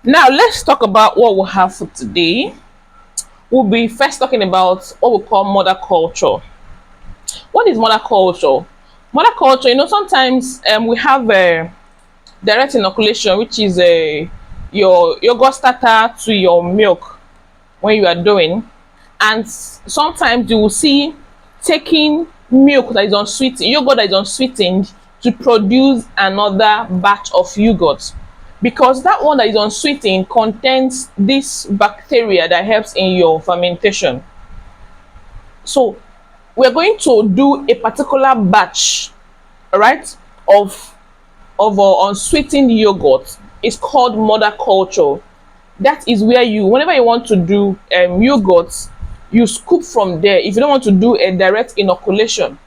Now let's talk about what we'll have for today. We'll be first talking about what we call mother culture. What is mother culture? Mother culture, sometimes we have a direct inoculation, which is your yogurt starter to your milk when you are doing, and sometimes you will see taking milk that is unsweetened, yogurt that is unsweetened, to produce another batch of yogurt, because that one that is unsweetened contains this bacteria that helps in your fermentation. So we're going to do a particular batch, all right, of unsweetened yogurt. It's called mother culture. That is where you, whenever you want to do yogurt, you scoop from there. If you don't want to do a direct inoculation,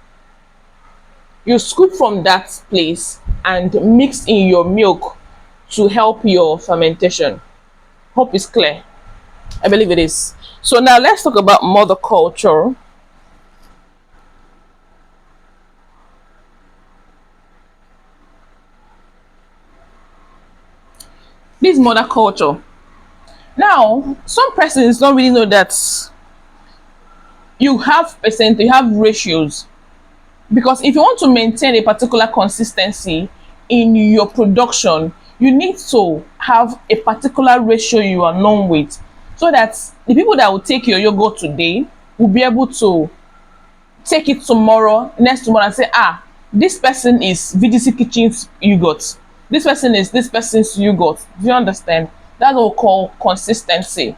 you scoop from that place and mix in your milk to help your fermentation. Hope it's clear. I believe it is. So now let's talk about mother culture. This mother culture. Now, some persons don't really know that you have ratios, because if you want to maintain a particular consistency in your production, you need to have a particular ratio you are known with, so that the people that will take your yogurt today will be able to take it tomorrow, next tomorrow, and say, this person is VDC Kitchen's yogurt, this person is this person's yogurt. Do you understand? That's what we call consistency.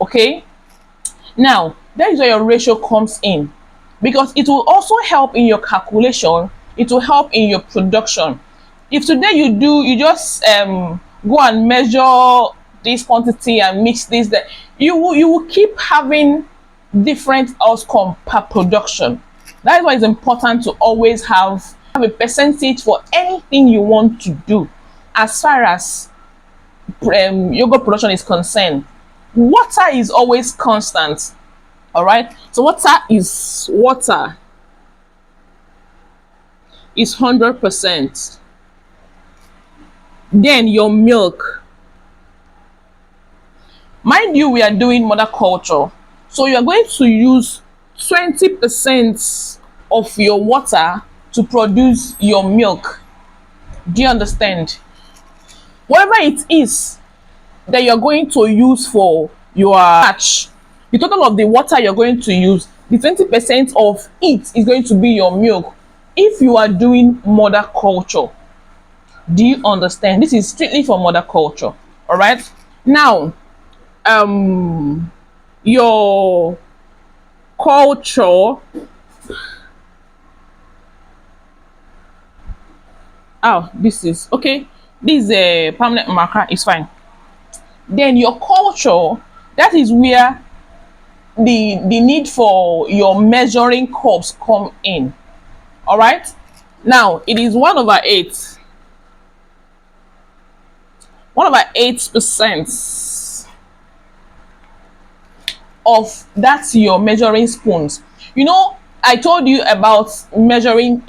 Okay, now that is where your ratio comes in, because it will also help in your calculation, it will help in your production. If today you just go and measure this quantity and mix this, that you will keep having different outcome per production. That is why it's important to always have a percentage for anything you want to do. As far as yogurt production is concerned, water is always constant. All right, so water is 100%. Then your milk, mind you, we are doing mother culture, so you are going to use 20% of your water to produce your milk. Do you understand? Whatever it is that you're going to use for your batch, the total of the water you're going to use, the 20% of it is going to be your milk, if you are doing mother culture. Do you understand? This is strictly for mother culture. All right, now your culture, this is okay, this is a permanent marker, is fine. Then your culture, that is where the need for your measuring cups come in. All right, now it is 1/8, 1/8% of that's your measuring spoons. I told you about measuring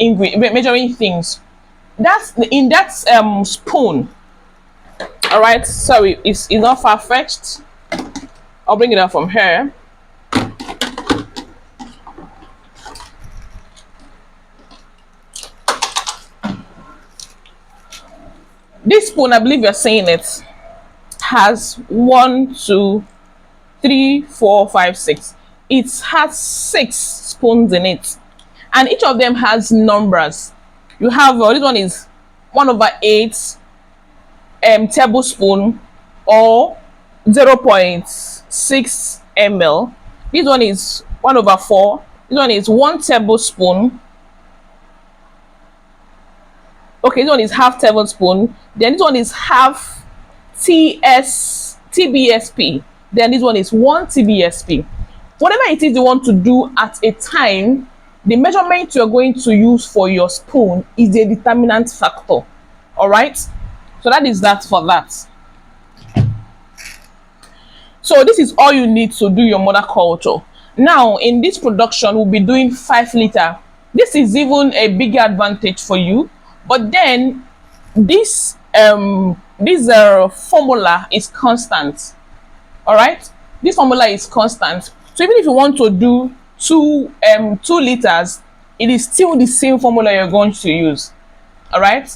things. That's in that spoon. All right, sorry, it's not far-fetched. I'll bring it up from here. This spoon, I believe you're saying it, has 1, 2, 3, 4, 5, 6. It has 6 spoons in it, and each of them has numbers. You have this one is 1/8 tablespoon, or 0.6 ml. This one is 1/4. This one is 1 tablespoon. Okay, this one is half tablespoon. Then this one is half TBSP. Then this one is 1 TBSP. Whatever it is you want to do at a time, the measurement you're going to use for your spoon is a determinant factor. All right, so that is that for that. So this is all you need to do your mother culture. Now in this production, we'll be doing 5 liter. This is even a bigger advantage for you, but then this this formula is constant. All right, this formula is constant. So even if you want to do 2 liters, it is still the same formula you're going to use. All right,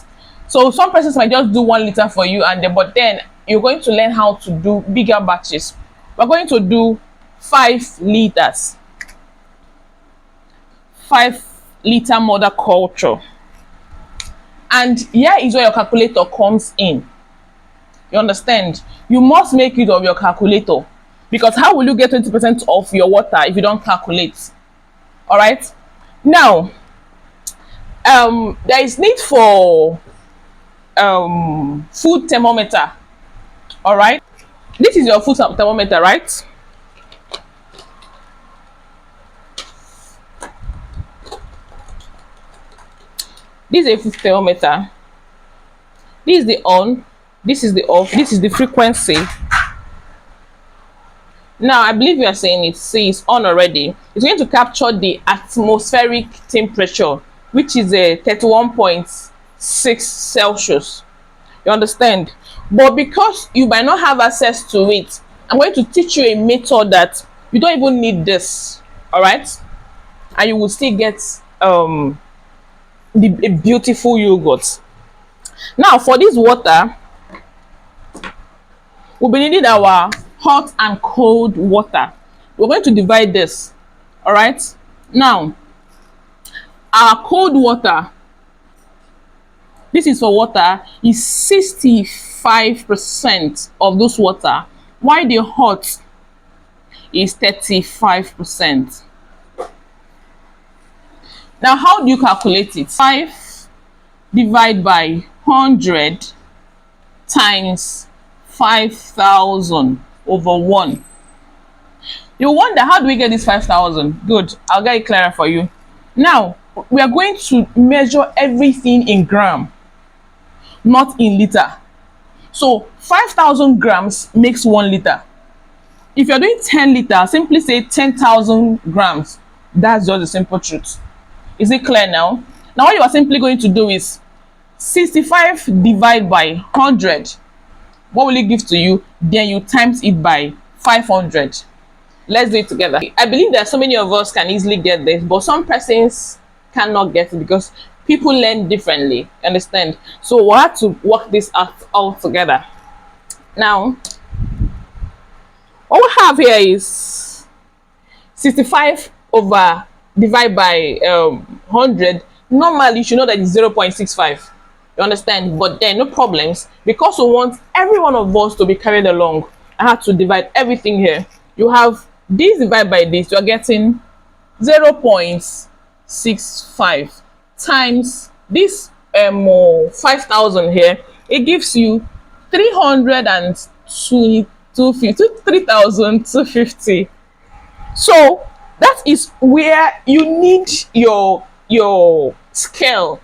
so some persons might just do 1 liter for you, and then but then you're going to learn how to do bigger batches. We're going to do 5 liters, 5 liter mother culture. And here is where your calculator comes in. You understand? You must make use of your calculator, because how will you get 20% of your water if you don't calculate? All right. Now, there is need for food thermometer. All right. This is your food thermometer, right? This is a food thermometer. This is the on, this is the off, this is the frequency. Now I believe you are saying it. See, it's on already. It's going to capture the atmospheric temperature, which is a 31.6 Celsius. You understand? But because you might not have access to it, I'm going to teach you a method that you don't even need this. All right, and you will still get a beautiful yogurt. Now for this water, we'll be needing our hot and cold water. We're going to divide this. All right, now our cold water, this is for water, is 65% of this water, while the hot is 35%. Now how do you calculate it? 5 divided by 100 times 5,000 over 1. You wonder, how do we get this 5,000? Good, I'll get it clearer for you. Now we are going to measure everything in gram, not in liter. So 5,000 grams makes 1 liter. If you're doing 10 liters, simply say 10,000 grams. That's just the simple truth. Is it clear now? Now what you are simply going to do is 65 divided by 100. What will it give to you? Then you times it by 500. Let's do it together. I believe that so many of us can easily get this, but some persons cannot get it because people learn differently. Understand? So we'll have to work this out all together. Now, what we have here is 65 over divided by 100. Normally you should know that it's 0.65. You understand? But then no problems, because we want every one of us to be carried along. I have to divide everything here. You have this divided by this, you are getting 0.65 times this 5,000 here. It gives you 3,250. So that is where you need your scale,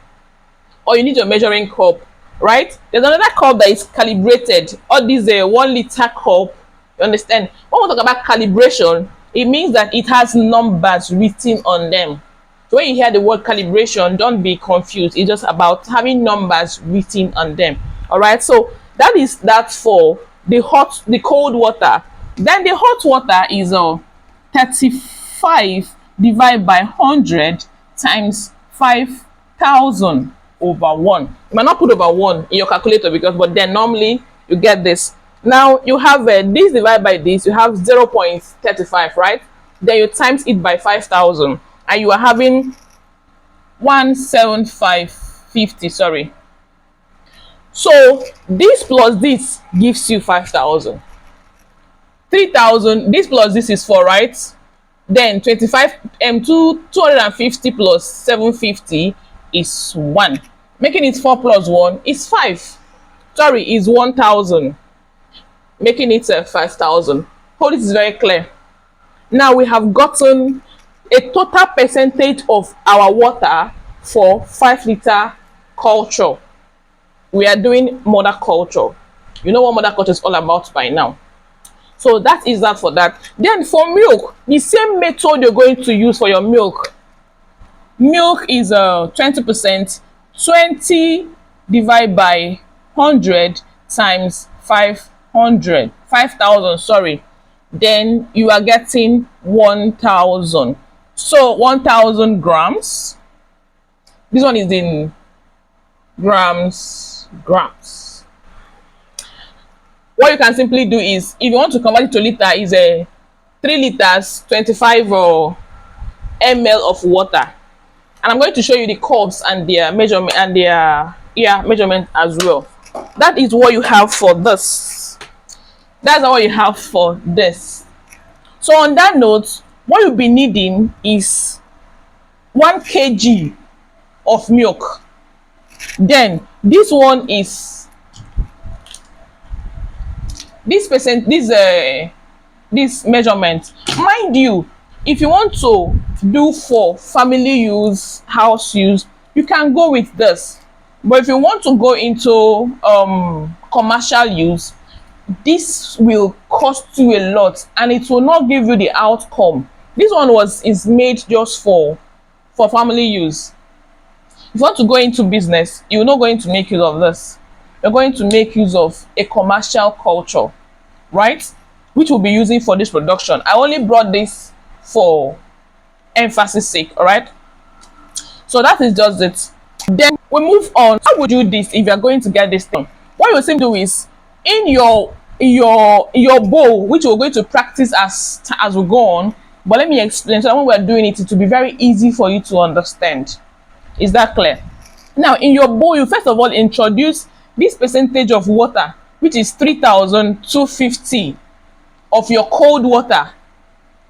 or you need your measuring cup, right? There's another cup that is calibrated. All these 1 liter cup. You understand? When we talk about calibration, it means that it has numbers written on them. So when you hear the word calibration, don't be confused. It's just about having numbers written on them. All right. So that is that for the cold water. Then the hot water is 35 divided by 100 times 5,000 over 1. You might not put over 1 in your calculator, but then normally you get this. Now you have this divided by this, you have 0.35, right? Then you times it by 5,000, and you are having 17550. Sorry. So this plus this gives you 5,000. 3,000. This plus this is 4, right? Then 250 plus 750 is 1. Making it 4 plus 1 is 5. Sorry, is 1,000. Making it 5,000. Hope this is very clear. Now we have gotten a total percentage of our water for 5 liter culture. We are doing mother culture. You know what mother culture is all about by now. So that is that for that. Then for milk, the same method you're going to use for your milk. Milk is 20%. 20 divided by 500 times 5,000, sorry, then you are getting 1,000. So 1,000 grams. This one is in grams. What you can simply do is, if you want to convert it to liter, is a 3 liters 25 ml of water. And I'm going to show you the curves and their measurement and their measurement as well. That is what you have for this. That's what you have for this. So on that note, what you'll be needing is 1 kg of milk. Then this one is this measurement. Mind you, if you want to do for family use, house use, you can go with this. But if you want to go into commercial use, this will cost you a lot and it will not give you the outcome. This one is made just for family use. If you want to go into business, you're not going to make use of this. You're going to make use of a commercial culture, right? Which we'll be using for this production. I only brought this for emphasis sake, all right? So that is just it. Then we move on. How would you do this if you're going to get this thing? What you simply do is, in your bowl, which we're going to practice as we go on, but let me explain so that when we're doing it, it will be very easy for you to understand. Is that clear? Now, in your bowl, you first of all introduce this percentage of water, which is 3,250 of your cold water,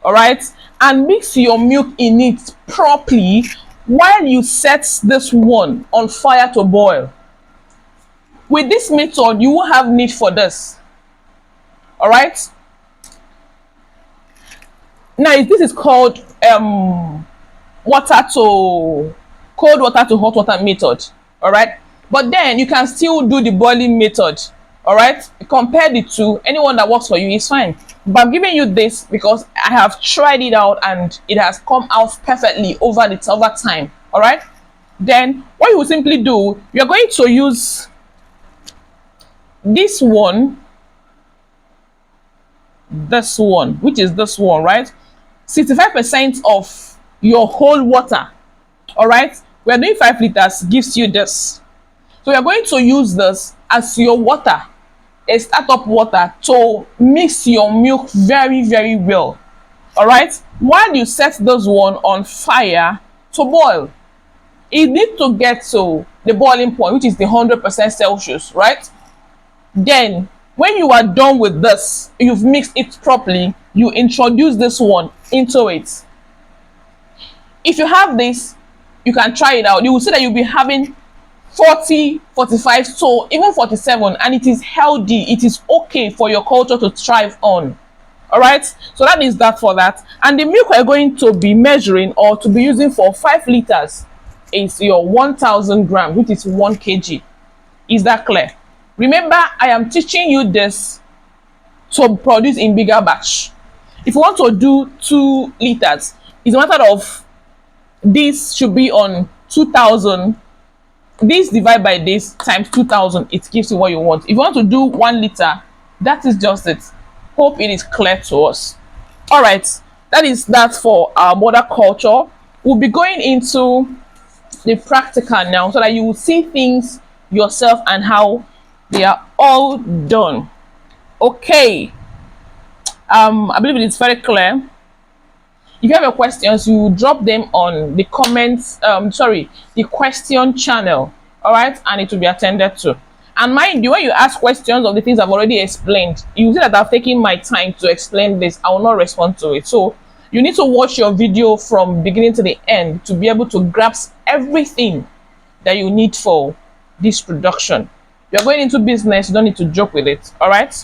all right, and mix your milk in it properly while you set this one on fire to boil. With this method, you won't have need for this, all right? Now, this is called cold water to hot water method, all right? But then you can still do the boiling method, all right? Compare the two. Anyone that works for you is fine. But I'm giving you this because I have tried it out and it has come out perfectly over time, all right? Then what you will simply do, you're going to use this one, which is this one, right? 65% of your whole water, all right? We're doing 5 liters, gives you this. So you're going to use this as your water, a startup water, to mix your milk very, very well, all right? While you set this one on fire to boil, it needs to get to the boiling point, which is the 100% Celsius, right? Then when you are done with this, you've mixed it properly, you introduce this one into it. If you have this, you can try it out. You will see that you'll be having 40, 45, so even 47, and it is healthy. It is okay for your culture to thrive on, all right? So that is that for that. And the milk we're going to be measuring or to be using for 5 liters is your 1,000 grams, which is 1 kg. Is that clear? Remember, I am teaching you this to produce in bigger batch. If you want to do 2 liters, it's a matter of this should be on 2,000. This divide by this times 2,000, it gives you what you want. If you want to do 1 liter, that is just it. Hope it is clear to us. All right, that is that for our mother culture. We'll be going into the practical now so that you will see things yourself and how they are all done. Okay, I believe it is very clear. If you have your questions, you drop them on the comments, the question channel, all right, and it will be attended to. And mind you, when you ask questions of the things I've already explained, you see that I've taken my time to explain this. I will not respond to it. So you need to watch your video from beginning to the end to be able to grasp everything that you need for this production. You're going into business, you don't need to joke with it, all right?